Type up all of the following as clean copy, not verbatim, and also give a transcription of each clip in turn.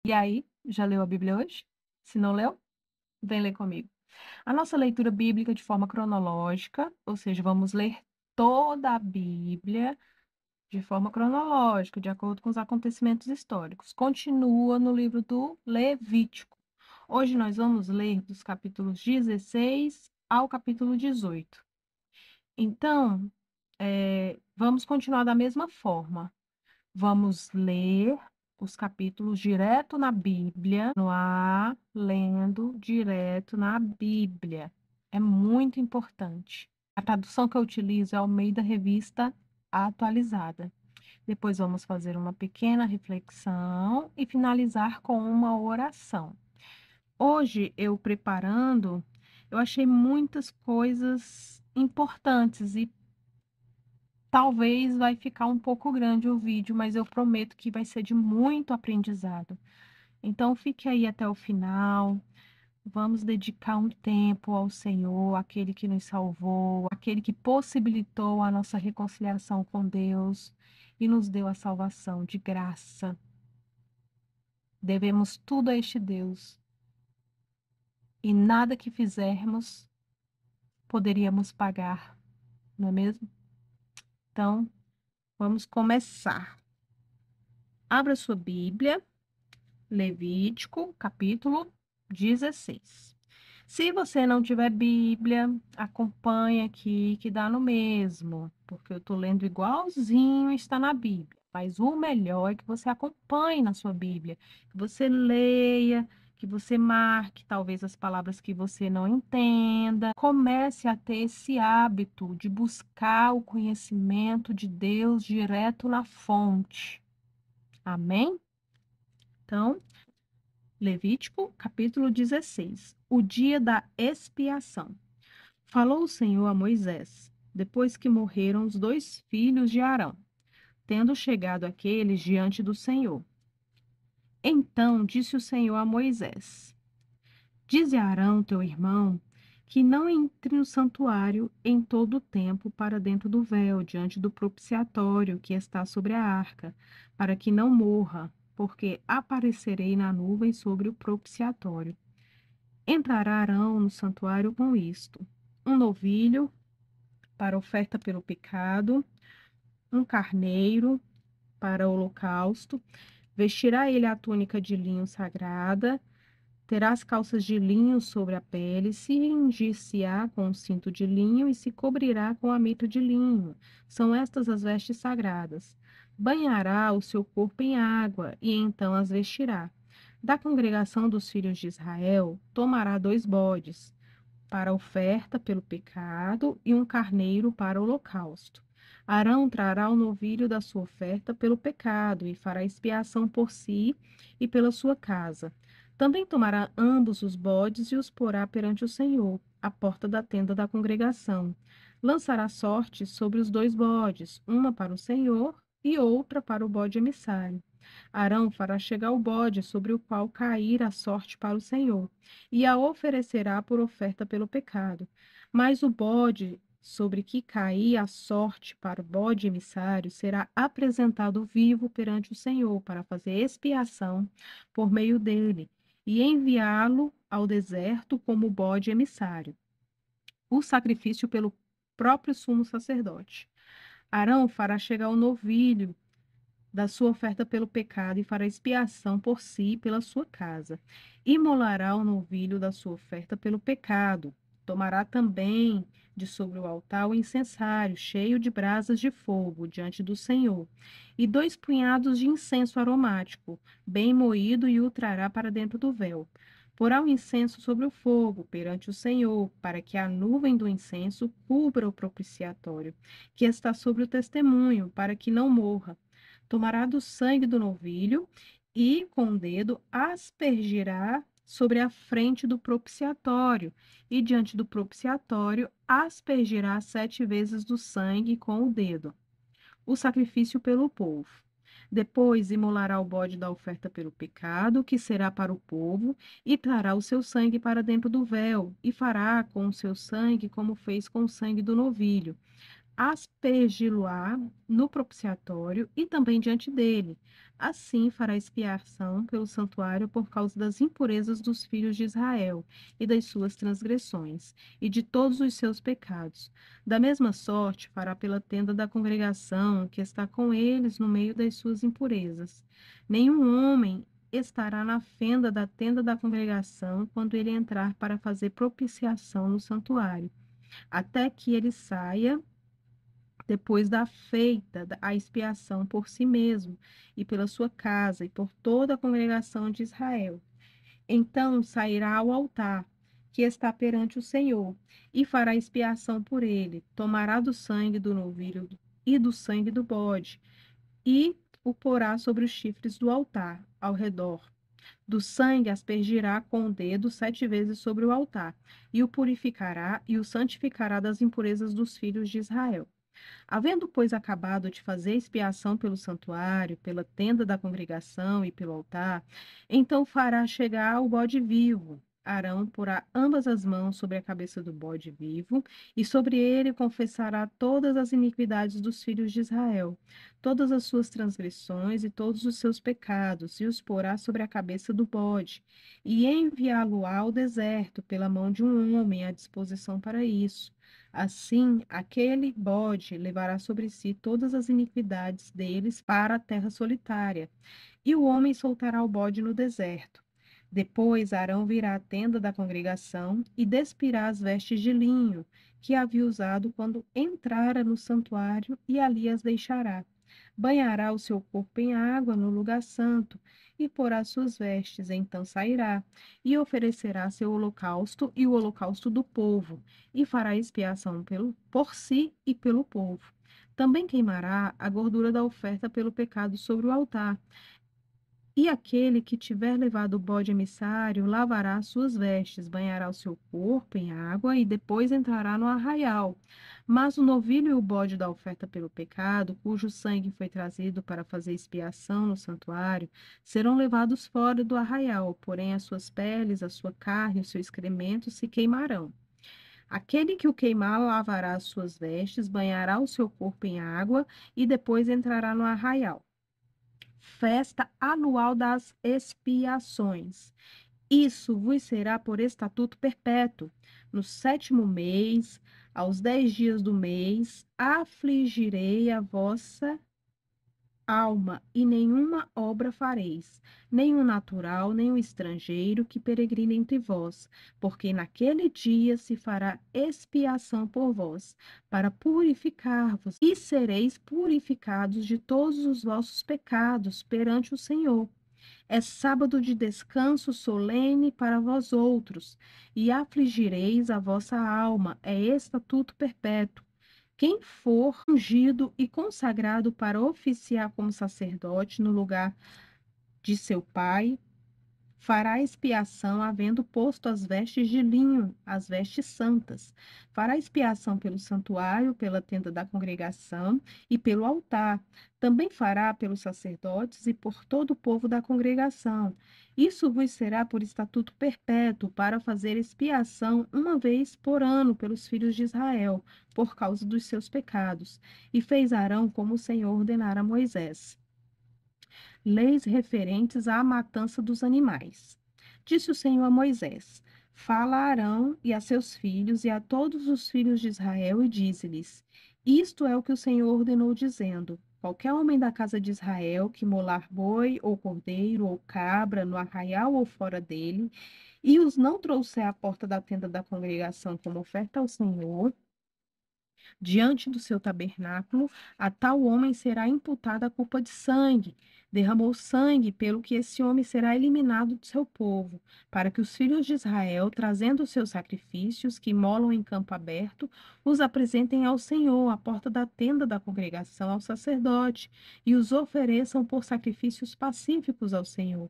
E aí, já leu a Bíblia hoje? Se não leu, vem ler comigo. A nossa leitura bíblica de forma cronológica, ou seja, vamos ler toda a Bíblia de forma cronológica, de acordo com os acontecimentos históricos. Continua no livro do Levítico. Hoje nós vamos ler dos capítulos 16 ao capítulo 18. Então, vamos continuar da mesma forma. Vamos ler os capítulos direto na Bíblia, no ar, lendo direto na Bíblia. É muito importante. A tradução que eu utilizo é Almeida Revista Atualizada. Depois vamos fazer uma pequena reflexão e finalizar com uma oração. Hoje, eu achei muitas coisas importantes e talvez vai ficar um pouco grande o vídeo, mas eu prometo que vai ser de muito aprendizado. Então fique aí até o final. Vamos dedicar um tempo ao Senhor, aquele que nos salvou, aquele que possibilitou a nossa reconciliação com Deus e nos deu a salvação de graça. Devemos tudo a este Deus e nada que fizermos poderíamos pagar, não é mesmo? Então, vamos começar. Abra sua Bíblia. Levítico, capítulo 16. Se você não tiver Bíblia, acompanhe aqui que dá no mesmo, porque eu estou lendo igualzinho está na Bíblia. Mas o melhor é que você acompanhe na sua Bíblia, que você leia, que você marque talvez as palavras que você não entenda. Comece a ter esse hábito de buscar o conhecimento de Deus direto na fonte. Amém? Então, Levítico, capítulo 16. O dia da expiação. Falou o Senhor a Moisés, depois que morreram os dois filhos de Arão, tendo chegado aqueles diante do Senhor. Então disse o Senhor a Moisés: Dize a Arão, teu irmão, que não entre no santuário em todo o tempo para dentro do véu, diante do propiciatório que está sobre a arca, para que não morra, porque aparecerei na nuvem sobre o propiciatório. Entrará Arão no santuário com isto: um novilho para oferta pelo pecado, um carneiro para holocausto. Vestirá ele a túnica de linho sagrada, terá as calças de linho sobre a pele, cingir-se-á com um cinto de linho e se cobrirá com a mitra de linho. São estas as vestes sagradas. Banhará o seu corpo em água e então as vestirá. Da congregação dos filhos de Israel, tomará 2 bodes para oferta pelo pecado e um carneiro para o holocausto. Arão trará o novilho da sua oferta pelo pecado e fará expiação por si e pela sua casa. Também tomará ambos os bodes e os porá perante o Senhor, à porta da tenda da congregação. Lançará sortes sobre os 2 bodes, uma para o Senhor e outra para o bode emissário. Arão fará chegar o bode sobre o qual cair a sorte para o Senhor, e a oferecerá por oferta pelo pecado. Mas o bode sobre que cair a sorte para o bode emissário será apresentado vivo perante o Senhor para fazer expiação por meio dele e enviá-lo ao deserto como bode emissário. O sacrifício pelo próprio sumo sacerdote. Arão fará chegar o novilho da sua oferta pelo pecado e fará expiação por si e pela sua casa. Imolará o novilho da sua oferta pelo pecado. Tomará também de sobre o altar o incensário, cheio de brasas de fogo, diante do Senhor, e 2 punhados de incenso aromático, bem moído, e o trará para dentro do véu. Porá o incenso sobre o fogo, perante o Senhor, para que a nuvem do incenso cubra o propiciatório, que está sobre o testemunho, para que não morra. Tomará do sangue do novilho e, com o dedo, aspergirá sobre a frente do propiciatório, e diante do propiciatório aspergirá 7 vezes do sangue com o dedo. O sacrifício pelo povo. Depois imolará o bode da oferta pelo pecado, que será para o povo, e trará o seu sangue para dentro do véu, e fará com o seu sangue como fez com o sangue do novilho. aspergi-lo-á no propiciatório e também diante dele. Assim fará expiação pelo santuário por causa das impurezas dos filhos de Israel e das suas transgressões e de todos os seus pecados. Da mesma sorte fará pela tenda da congregação que está com eles no meio das suas impurezas. Nenhum homem estará na fenda da tenda da congregação quando ele entrar para fazer propiciação no santuário, até que ele saia depois da feita a expiação por si mesmo e pela sua casa e por toda a congregação de Israel. Então sairá ao altar que está perante o Senhor e fará expiação por ele. Tomará do sangue do novilho e do sangue do bode e o porá sobre os chifres do altar ao redor. Do sangue aspergirá com o dedo 7 vezes sobre o altar e o purificará e o santificará das impurezas dos filhos de Israel. Havendo, pois, acabado de fazer expiação pelo santuário, pela tenda da congregação e pelo altar, então fará chegar o bode vivo. Arão porá ambas as mãos sobre a cabeça do bode vivo, e sobre ele confessará todas as iniquidades dos filhos de Israel, todas as suas transgressões e todos os seus pecados, e os porá sobre a cabeça do bode, e enviá-lo-á ao deserto pela mão de um homem à disposição para isso. Assim, aquele bode levará sobre si todas as iniquidades deles para a terra solitária, e o homem soltará o bode no deserto. Depois Arão virá à tenda da congregação e despirá as vestes de linho que havia usado quando entrara no santuário e ali as deixará. Banhará o seu corpo em água no lugar santo e porá suas vestes, então sairá e oferecerá seu holocausto e o holocausto do povo e fará expiação por si e pelo povo. Também queimará a gordura da oferta pelo pecado sobre o altar. E aquele que tiver levado o bode emissário lavará suas vestes, banhará o seu corpo em água e depois entrará no arraial. Mas o novilho e o bode da oferta pelo pecado, cujo sangue foi trazido para fazer expiação no santuário, serão levados fora do arraial, porém as suas peles, a sua carne e o seu excremento se queimarão. Aquele que o queimar lavará as suas vestes, banhará o seu corpo em água e depois entrará no arraial. Festa anual das expiações. Isso vos será por estatuto perpétuo. No 7º mês, aos 10 dias do mês, afligirei a vossa alma, e nenhuma obra fareis, nem o natural, nem o estrangeiro que peregrine entre vós, porque naquele dia se fará expiação por vós, para purificar-vos, e sereis purificados de todos os vossos pecados perante o Senhor. É sábado de descanso solene para vós outros, e afligireis a vossa alma, é estatuto perpétuo. Quem for ungido e consagrado para oficiar como sacerdote no lugar de seu pai, fará expiação, havendo posto as vestes de linho, as vestes santas. Fará expiação pelo santuário, pela tenda da congregação e pelo altar. Também fará pelos sacerdotes e por todo o povo da congregação. Isso vos será por estatuto perpétuo, para fazer expiação uma vez por ano pelos filhos de Israel, por causa dos seus pecados. E fez Arão como o Senhor ordenara a Moisés. Leis referentes à matança dos animais. Disse o Senhor a Moisés: Fala a Arão e a seus filhos e a todos os filhos de Israel e dize-lhes: Isto é o que o Senhor ordenou, dizendo: Qualquer homem da casa de Israel que molar boi ou cordeiro ou cabra no arraial ou fora dele, e os não trouxer à porta da tenda da congregação como oferta ao Senhor, diante do seu tabernáculo, a tal homem será imputada a culpa de sangue. Derramou sangue, pelo que esse homem será eliminado do seu povo, para que os filhos de Israel, trazendo os seus sacrifícios, que molam em campo aberto, os apresentem ao Senhor, à porta da tenda da congregação, ao sacerdote, e os ofereçam por sacrifícios pacíficos ao Senhor.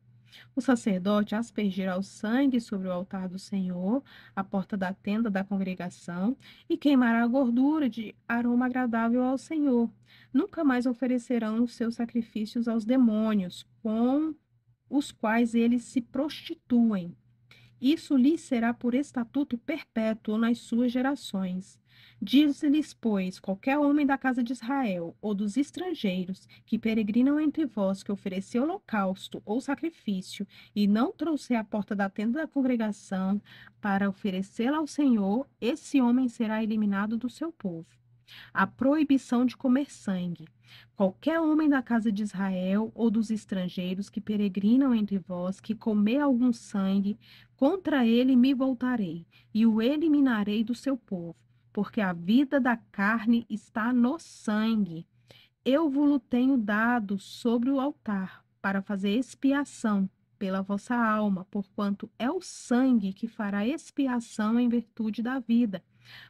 O sacerdote aspergirá o sangue sobre o altar do Senhor, à porta da tenda da congregação, e queimará a gordura de aroma agradável ao Senhor. Nunca mais oferecerão os seus sacrifícios aos demônios, com os quais eles se prostituem. Isso lhes será por estatuto perpétuo nas suas gerações. Diz-lhes, pois, qualquer homem da casa de Israel, ou dos estrangeiros, que peregrinam entre vós, que oferecer holocausto ou sacrifício, e não trouxer à porta da tenda da congregação para oferecê-la ao Senhor, esse homem será eliminado do seu povo. A proibição de comer sangue. Qualquer homem da casa de Israel ou dos estrangeiros que peregrinam entre vós, que comer algum sangue, contra ele me voltarei, e o eliminarei do seu povo, porque a vida da carne está no sangue. Eu vos tenho dado sobre o altar, para fazer expiação pela vossa alma, porquanto é o sangue que fará expiação em virtude da vida.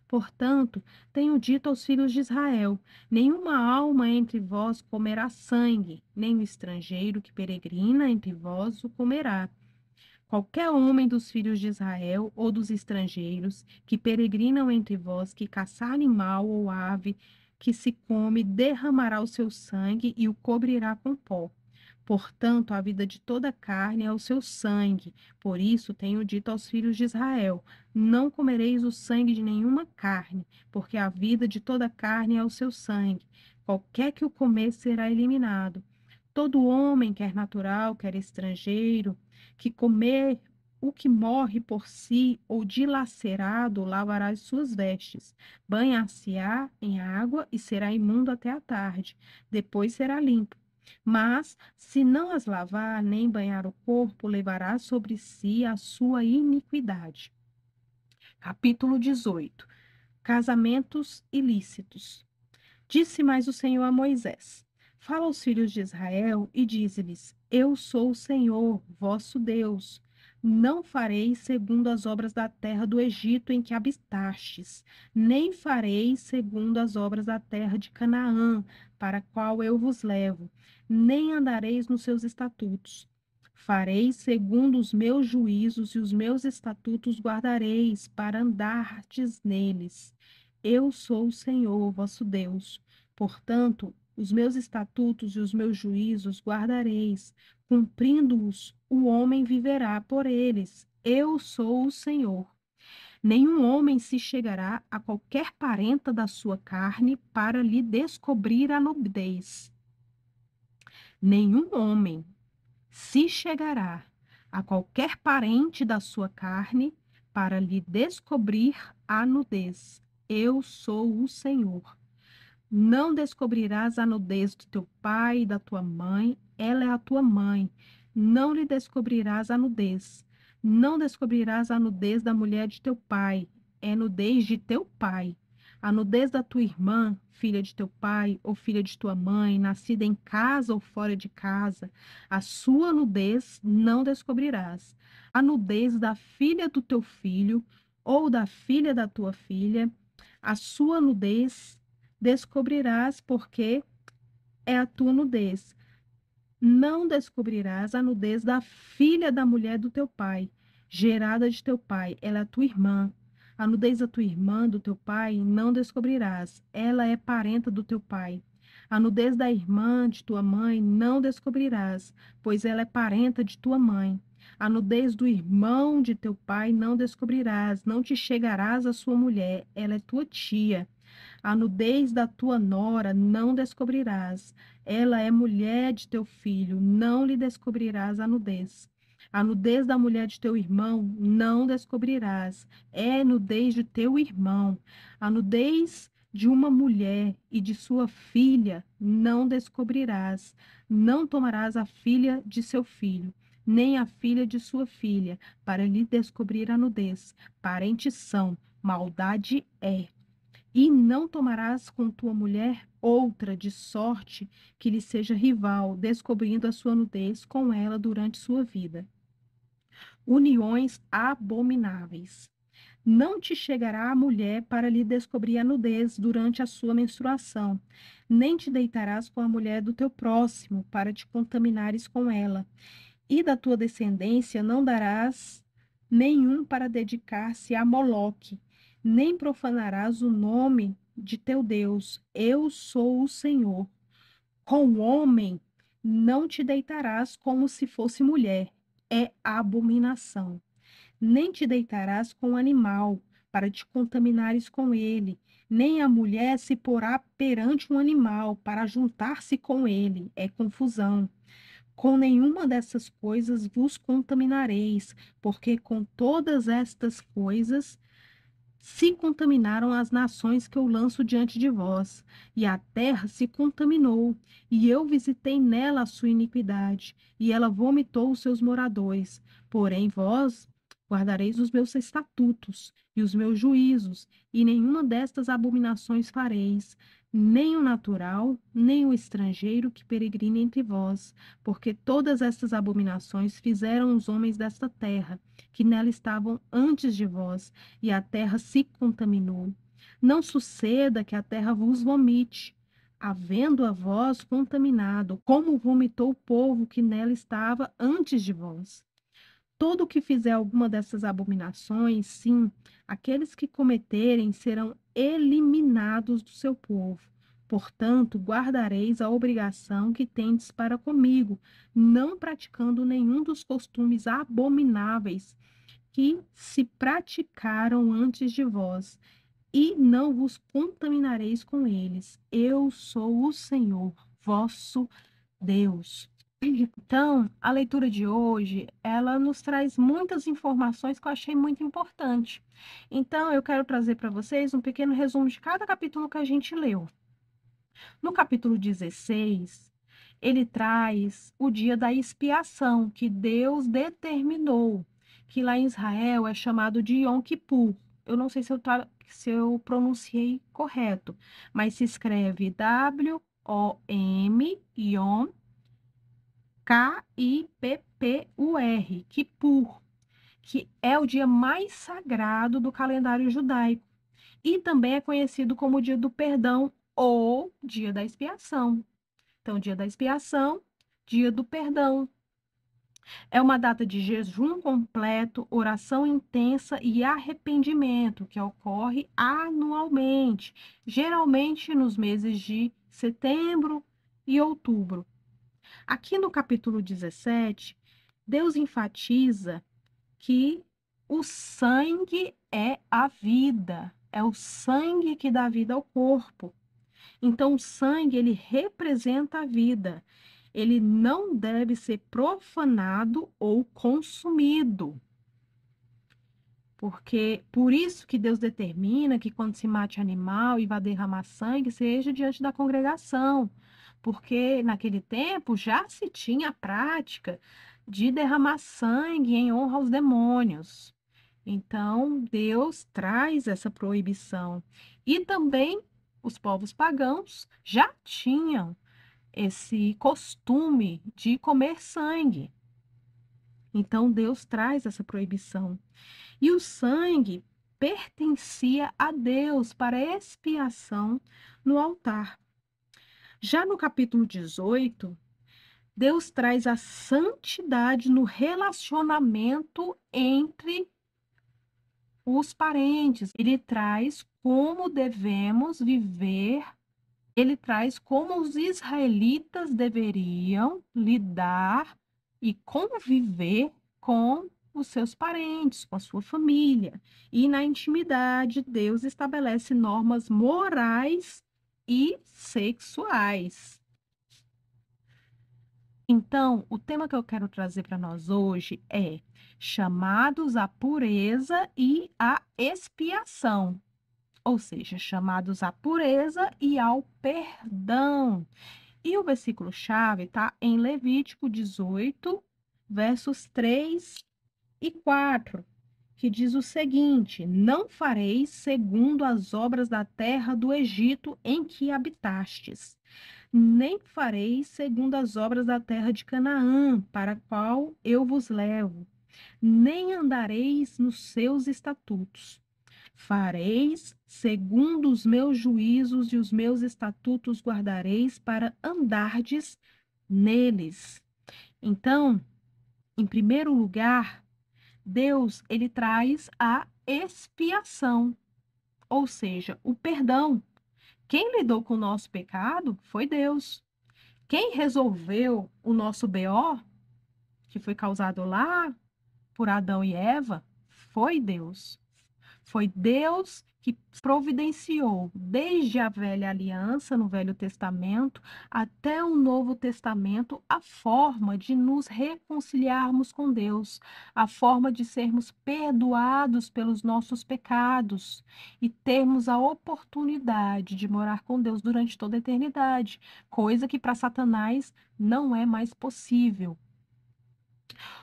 Portanto, tenho dito aos filhos de Israel: nenhuma alma entre vós comerá sangue, nem o estrangeiro que peregrina entre vós o comerá. Qualquer homem dos filhos de Israel ou dos estrangeiros que peregrinam entre vós, que caçar animal ou ave que se come, derramará o seu sangue e o cobrirá com pó. Portanto, a vida de toda carne é o seu sangue. Por isso tenho dito aos filhos de Israel: não comereis o sangue de nenhuma carne, porque a vida de toda carne é o seu sangue. Qualquer que o comer será eliminado. Todo homem, quer natural, quer estrangeiro, que comer o que morre por si ou dilacerado, lavará as suas vestes, banhar-se-á em água e será imundo até a tarde. Depois será limpo. Mas, se não as lavar, nem banhar o corpo, levará sobre si a sua iniquidade. Capítulo 18. Casamentos ilícitos. Disse mais o Senhor a Moisés: fala aos filhos de Israel e dize-lhes: eu sou o Senhor, vosso Deus. Não fareis segundo as obras da terra do Egito em que habitastes, nem fareis segundo as obras da terra de Canaã, para a qual eu vos levo, nem andareis nos seus estatutos. Fareis segundo os meus juízos e os meus estatutos guardareis, para andardes neles. Eu sou o Senhor, vosso Deus. Portanto, os meus estatutos e os meus juízos guardareis, cumprindo-os, o homem viverá por eles. Eu sou o Senhor. Nenhum homem se chegará a qualquer parenta da sua carne para lhe descobrir a nudez. Nenhum homem se chegará a qualquer parente da sua carne para lhe descobrir a nudez. Eu sou o Senhor. Não descobrirás a nudez do teu pai e da tua mãe, ela é a tua mãe. Não lhe descobrirás a nudez. Não descobrirás a nudez da mulher de teu pai, é nudez de teu pai. A nudez da tua irmã, filha de teu pai ou filha de tua mãe, nascida em casa ou fora de casa, a sua nudez não descobrirás. A nudez da filha do teu filho ou da filha da tua filha, a sua nudez descobrirás, porque é a tua nudez. Não descobrirás a nudez da filha da mulher do teu pai, gerada de teu pai, ela é a tua irmã. A nudez da tua irmã, do teu pai, não descobrirás, ela é parenta do teu pai. A nudez da irmã de tua mãe não descobrirás, pois ela é parenta de tua mãe. A nudez do irmão de teu pai não descobrirás, não te chegarás à sua mulher, ela é tua tia. A nudez da tua nora não descobrirás. Ela é mulher de teu filho, não lhe descobrirás a nudez. A nudez da mulher de teu irmão não descobrirás. É nudez de teu irmão. A nudez de uma mulher e de sua filha não descobrirás. Não tomarás a filha de seu filho, nem a filha de sua filha, para lhe descobrir a nudez. Parentes são, maldade é. E não tomarás com tua mulher outra, de sorte que lhe seja rival, descobrindo a sua nudez com ela durante sua vida. Uniões abomináveis. Não te chegará a mulher para lhe descobrir a nudez durante a sua menstruação, nem te deitarás com a mulher do teu próximo para te contaminares com ela. E da tua descendência não darás nenhum para dedicar-se a Moloque, nem profanarás o nome de teu Deus. Eu sou o Senhor. Com o homem não te deitarás como se fosse mulher, é abominação. Nem te deitarás com o animal, para te contaminares com ele, nem a mulher se porá perante um animal para juntar-se com ele, é confusão. Com nenhuma dessas coisas vos contaminareis, porque com todas estas coisas se contaminaram as nações que eu lanço diante de vós, e a terra se contaminou, e eu visitei nela a sua iniquidade, e ela vomitou os seus moradores. Porém, vós guardareis os meus estatutos e os meus juízos, e nenhuma destas abominações fareis, nem o natural, nem o estrangeiro que peregrine entre vós, porque todas estas abominações fizeram os homens desta terra, que nela estavam antes de vós, e a terra se contaminou. Não suceda que a terra vos vomite, havendo a vós contaminado, como vomitou o povo que nela estava antes de vós. Todo o que fizer alguma dessas abominações, sim, aqueles que cometerem serão eliminados do seu povo. Portanto, guardareis a obrigação que tendes para comigo, não praticando nenhum dos costumes abomináveis que se praticaram antes de vós, e não vos contaminareis com eles. Eu sou o Senhor, vosso Deus. Então, a leitura de hoje, ela nos traz muitas informações que eu achei muito importante. Então, eu quero trazer para vocês um pequeno resumo de cada capítulo que a gente leu. No capítulo 16, ele traz o dia da expiação, que Deus determinou, que lá em Israel é chamado de Yom Kippur. Eu não sei se eu pronunciei correto, mas se escreve W-O-M, Yom, K-I-P-P-U-R, Kippur, que é o dia mais sagrado do calendário judaico. E também é conhecido como o dia do perdão ou dia da expiação. Então, dia da expiação, dia do perdão. É uma data de jejum completo, oração intensa e arrependimento, que ocorre anualmente, geralmente nos meses de setembro e outubro. Aqui no capítulo 17, Deus enfatiza que o sangue é a vida, é o sangue que dá vida ao corpo. Então, o sangue, ele representa a vida. Ele não deve ser profanado ou consumido. Porque por isso que Deus determina que quando se mate animal e vá derramar sangue, seja diante da congregação. Porque naquele tempo já se tinha a prática de derramar sangue em honra aos demônios. Então, Deus traz essa proibição. E também os povos pagãos já tinham esse costume de comer sangue. Então, Deus traz essa proibição. E o sangue pertencia a Deus para expiação no altar. Já no capítulo 18, Deus traz a santidade no relacionamento entre os parentes. Ele traz como devemos viver, ele traz como os israelitas deveriam lidar e conviver com os seus parentes, com a sua família. E na intimidade, Deus estabelece normas morais e sexuais. Então, o tema que eu quero trazer para nós hoje é chamados à pureza e à expiação, ou seja, chamados à pureza e ao perdão. E o versículo-chave está em Levítico 18, versos 3 e 4, que diz o seguinte: Não fareis segundo as obras da terra do Egito em que habitastes, nem fareis segundo as obras da terra de Canaã, para a qual eu vos levo, nem andareis nos seus estatutos. Fareis segundo os meus juízos e os meus estatutos guardareis para andardes neles. Então, em primeiro lugar, Deus, ele traz a expiação, ou seja, o perdão. Quem lidou com o nosso pecado foi Deus. Quem resolveu o nosso BO, que foi causado lá por Adão e Eva, foi Deus. Foi Deus que providenciou desde a velha aliança, no Velho Testamento, até o Novo Testamento, a forma de nos reconciliarmos com Deus, a forma de sermos perdoados pelos nossos pecados e termos a oportunidade de morar com Deus durante toda a eternidade, coisa que para Satanás não é mais possível.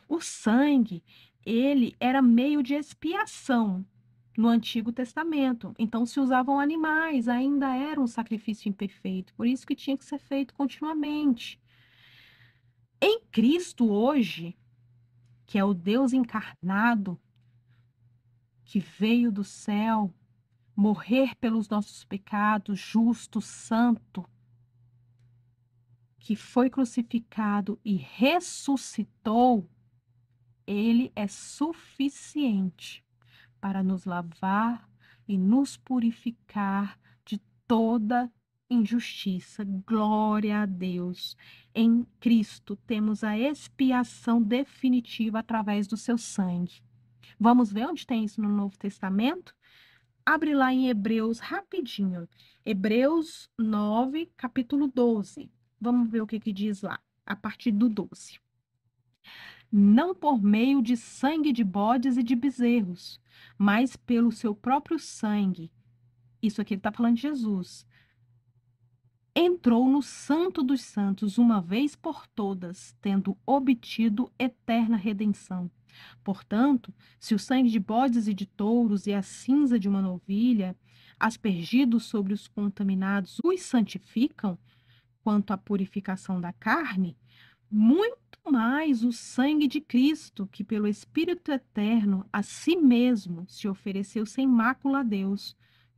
O sangue, ele era meio de expiação no Antigo Testamento. Então se usavam animais, ainda era um sacrifício imperfeito, por isso que tinha que ser feito continuamente. Em Cristo hoje, que é o Deus encarnado, que veio do céu, morrer pelos nossos pecados, justo, santo, que foi crucificado e ressuscitou, ele é suficiente para nos lavar e nos purificar de toda injustiça. Glória a Deus. Em Cristo temos a expiação definitiva através do seu sangue. Vamos ver onde tem isso no Novo Testamento? Abre lá em Hebreus rapidinho. Hebreus 9, capítulo 12. Vamos ver o que diz lá, a partir do 12. Não por meio de sangue de bodes e de bezerros, mas pelo seu próprio sangue. Isso aqui ele está falando de Jesus. Entrou no Santo dos Santos uma vez por todas, tendo obtido eterna redenção. Portanto, se o sangue de bodes e de touros e a cinza de uma novilha, aspergidos sobre os contaminados, os santificam, quanto à purificação da carne, muito mais o sangue de Cristo, que pelo Espírito Eterno a si mesmo se ofereceu sem mácula a Deus,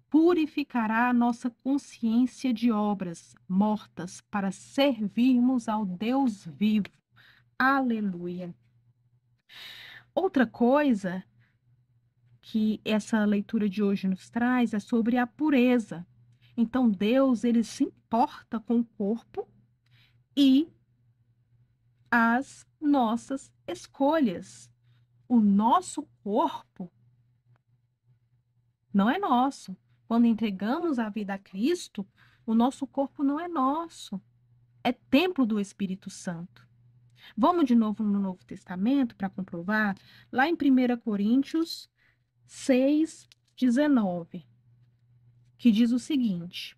purificará a nossa consciência de obras mortas para servirmos ao Deus vivo. Aleluia. Outra coisa que essa leitura de hoje nos traz é sobre a pureza. Então Deus, ele se importa com o corpo e as nossas escolhas. O nosso corpo não é nosso. Quando entregamos a vida a Cristo, o nosso corpo não é nosso. É templo do Espírito Santo. Vamos de novo no Novo Testamento para comprovar? Lá em 1 Coríntios 6, 19, que diz o seguinte: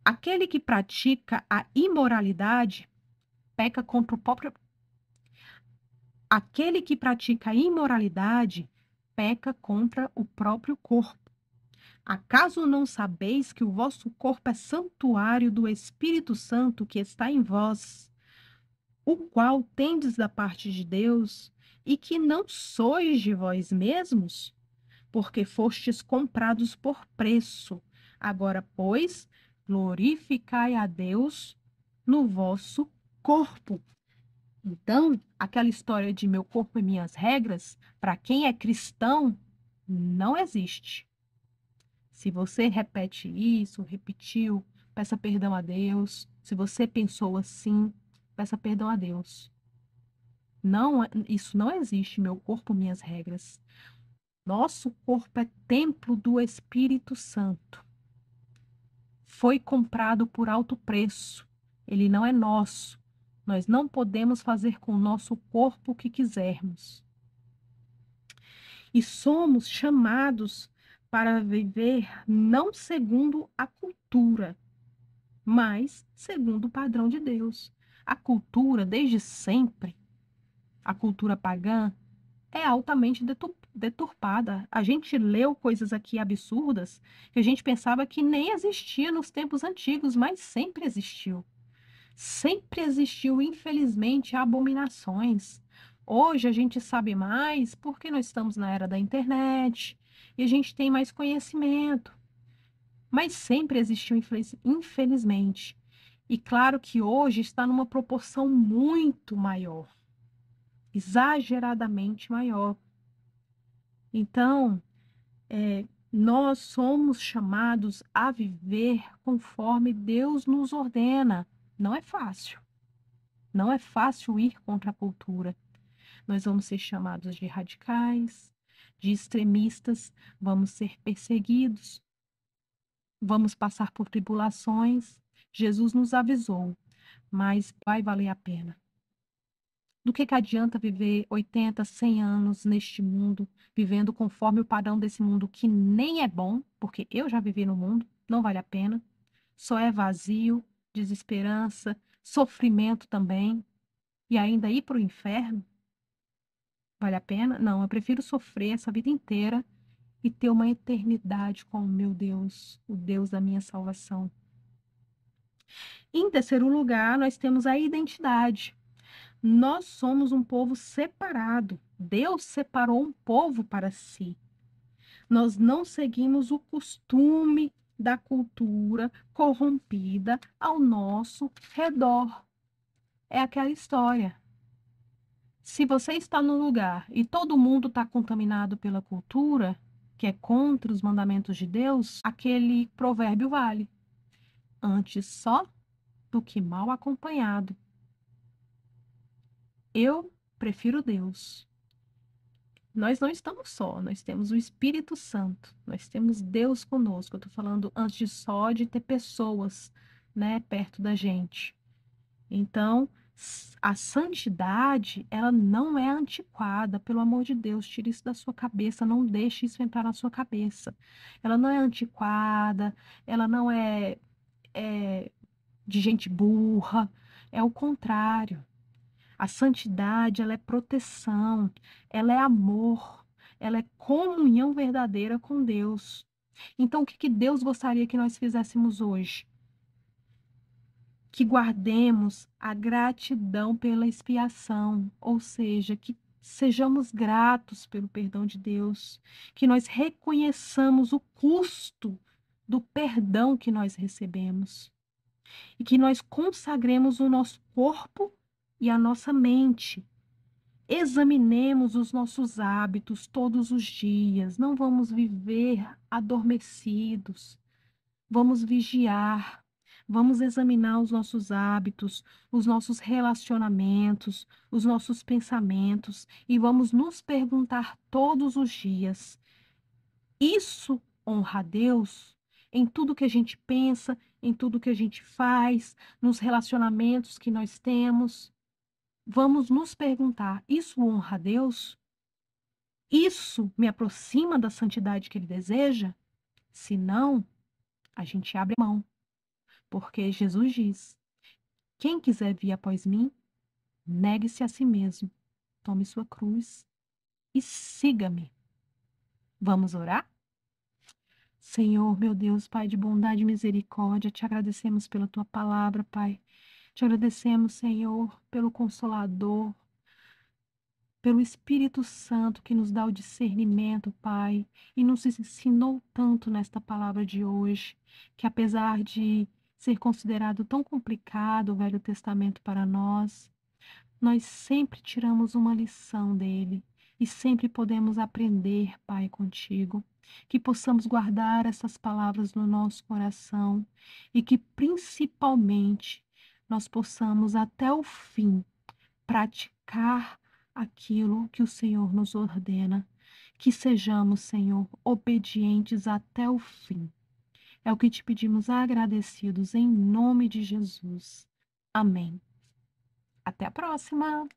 aquele que pratica a imoralidade peca contra o próprio. Aquele que pratica a imoralidade peca contra o próprio corpo. Acaso não sabeis que o vosso corpo é santuário do Espírito Santo que está em vós, o qual tendes da parte de Deus, e que não sois de vós mesmos? Porque fostes comprados por preço. Agora, pois, glorificai a Deus no vosso corpo. Então, aquela história de meu corpo e minhas regras, para quem é cristão, não existe. Se você repete isso, repetiu, peça perdão a Deus. Se você pensou assim, peça perdão a Deus. Não, isso não existe, meu corpo, minhas regras. Nosso corpo é templo do Espírito Santo. Foi comprado por alto preço. Ele não é nosso. Nós não podemos fazer com o nosso corpo o que quisermos. E somos chamados para viver não segundo a cultura, mas segundo o padrão de Deus. A cultura, desde sempre, a cultura pagã, é altamente deturpada. A gente leu coisas aqui absurdas que a gente pensava que nem existia nos tempos antigos, mas sempre existiu. Sempre existiu, infelizmente, abominações. Hoje a gente sabe mais porque nós estamos na era da internet e a gente tem mais conhecimento. Mas sempre existiu, infelizmente. E claro que hoje está numa proporção muito maior, exageradamente maior. Então, nós somos chamados a viver conforme Deus nos ordena. Não é fácil. Não é fácil ir contra a cultura. Nós vamos ser chamados de radicais, de extremistas, vamos ser perseguidos, vamos passar por tribulações. Jesus nos avisou, mas vai valer a pena. Do que adianta viver 80, 100 anos neste mundo, vivendo conforme o padrão desse mundo que nem é bom, porque eu já vivi no mundo, não vale a pena. Só é vazio, desesperança, sofrimento também, e ainda ir para o inferno, vale a pena? Não, eu prefiro sofrer essa vida inteira e ter uma eternidade com o meu Deus, o Deus da minha salvação. Em terceiro lugar, nós temos a identidade. Nós somos um povo separado. Deus separou um povo para si. Nós não seguimos o costume da cultura corrompida ao nosso redor. É aquela história. Se você está no lugar e todo mundo está contaminado pela cultura, que é contra os mandamentos de Deus, aquele provérbio vale. Antes só do que mal acompanhado. Eu prefiro Deus. Nós não estamos só, nós temos o Espírito Santo, nós temos Deus conosco. Eu estou falando antes só de ter pessoas, né, perto da gente. Então, a santidade, ela não é antiquada, pelo amor de Deus, tire isso da sua cabeça, não deixe isso entrar na sua cabeça. Ela não é antiquada, ela não é de gente burra, é o contrário. A santidade, ela é proteção, ela é amor, ela é comunhão verdadeira com Deus. Então, o que Deus gostaria que nós fizéssemos hoje? Que guardemos a gratidão pela expiação, ou seja, que sejamos gratos pelo perdão de Deus, que nós reconheçamos o custo do perdão que nós recebemos e que nós consagremos o nosso corpo e a nossa mente. Examinemos os nossos hábitos todos os dias, não vamos viver adormecidos, vamos vigiar, vamos examinar os nossos hábitos, os nossos relacionamentos, os nossos pensamentos e vamos nos perguntar todos os dias: isso honra a Deus? Em tudo que a gente pensa, em tudo que a gente faz, nos relacionamentos que nós temos? Vamos nos perguntar: isso honra a Deus? Isso me aproxima da santidade que Ele deseja? Se não, a gente abre mão, porque Jesus diz: quem quiser vir após mim, negue-se a si mesmo, tome sua cruz e siga-me. Vamos orar? Senhor, meu Deus, Pai de bondade e misericórdia, te agradecemos pela tua palavra, Pai. Te agradecemos, Senhor, pelo Consolador, pelo Espírito Santo que nos dá o discernimento, Pai, e nos ensinou tanto nesta palavra de hoje, que apesar de ser considerado tão complicado o Velho Testamento para nós sempre tiramos uma lição dele e sempre podemos aprender, Pai, contigo. Que possamos guardar essas palavras no nosso coração e que principalmente nós possamos até o fim praticar aquilo que o Senhor nos ordena. Que sejamos, Senhor, obedientes até o fim. É o que te pedimos agradecidos em nome de Jesus. Amém. Até a próxima!